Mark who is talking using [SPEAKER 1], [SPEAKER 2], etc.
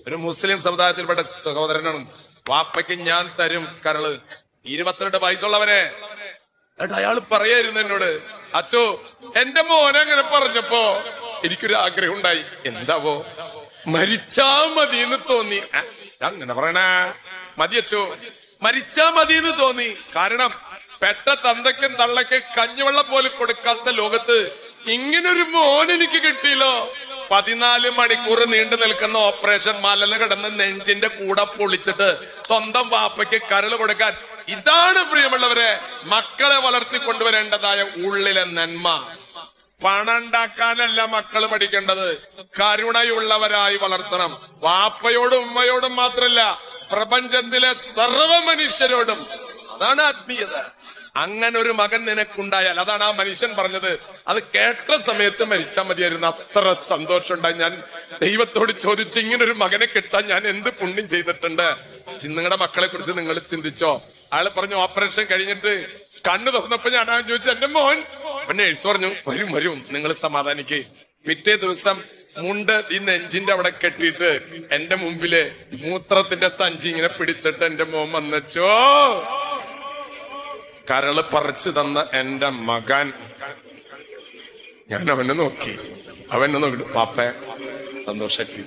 [SPEAKER 1] ഒരു മുസ്ലിം സമുദായത്തിൽപ്പെട്ട സഹോദരനാണ്. വാപ്പയ്ക്ക് ഞാൻ തരും കരള്, 22 വയസ്സുള്ളവനെ. എന്നിട്ട് അയാൾ പറയായിരുന്നു എന്നോട്, അച്ചോ എന്റെ മോനെ അങ്ങനെ പറഞ്ഞപ്പോ എനിക്കൊരു ആഗ്രഹം ഉണ്ടായി. എന്താവോ? മരിച്ചാ മതിന്ന് തോന്നി. അങ്ങനെ പറയണേ, മതി അച്ചോ, മരിച്ചാ മതിന്ന് തോന്നി. കാരണം പെട്ട തന്തയ്ക്കും തള്ളയ്ക്കും കഞ്ഞിവെള്ളം പോലും കൊടുക്കാത്ത ലോകത്ത് ഇങ്ങനൊരു മോൻ എനിക്ക് കിട്ടിയല്ലോ. 14 മണിക്കൂർ നീണ്ടു നിൽക്കുന്ന ഓപ്പറേഷൻ, മലല് കിടന്ന് നെഞ്ചിന്റെ കൂടെ പൊളിച്ചിട്ട് സ്വന്തം വാപ്പയ്ക്ക് കരള് കൊടുക്കാൻ. ഇതാണ് പ്രിയമുള്ളവരെ മക്കളെ വളർത്തിക്കൊണ്ടുവരേണ്ടതായ ഉള്ളിലെ നന്മ. പണം ഉണ്ടാക്കാനല്ല മക്കൾ പഠിക്കേണ്ടത്, കരുണയുള്ളവരായി വളർത്തണം. വാപ്പയോടും ഉമ്മയോടും മാത്രല്ല, പ്രപഞ്ചത്തിലെ സർവ്വ മനുഷ്യരോടും. അതാണ് ആത്മീയത. അങ്ങനെ ഒരു മകൻ നിനക്കുണ്ടായാൽ, അതാണ് ആ മനുഷ്യൻ പറഞ്ഞത്. അത് കേട്ട സമയത്ത് മരിച്ചാൽ മതിയായിരുന്നു. അത്ര സന്തോഷമുണ്ടായി. ഞാൻ ദൈവത്തോട് ചോദിച്ചു, ഇങ്ങനൊരു മകനെ കിട്ടാൻ ഞാൻ എന്ത് പുണ്യം ചെയ്തിട്ടുണ്ട്? നിങ്ങളുടെ മക്കളെ കുറിച്ച് നിങ്ങൾ ചിന്തിച്ചോ? അയാൾ പറഞ്ഞു, ഓപ്പറേഷൻ കഴിഞ്ഞിട്ട് കണ്ണു തുറന്നപ്പോ ഞാൻ ചോദിച്ചു, എന്റെ മോൻ. അപ്പൊ നേഴ്സ് പറഞ്ഞു, വരും വരും, നിങ്ങൾ സമാധാനിക്ക്. പിറ്റേ ദിവസം മുണ്ട് ഈ നെഞ്ചിന്റെ അവിടെ കെട്ടിയിട്ട് എന്റെ മുമ്പില് മൂത്രത്തിന്റെ സഞ്ചി ഇങ്ങനെ പിടിച്ചിട്ട് എന്റെ മോൻ വന്നച്ചോ, കരള് പറിച്ചു തന്ന എന്റെ മകൻ. ഞാൻ അവനെ നോക്കി, അവനെ നോക്കി, പാപ്പ സന്തോഷാക്കി.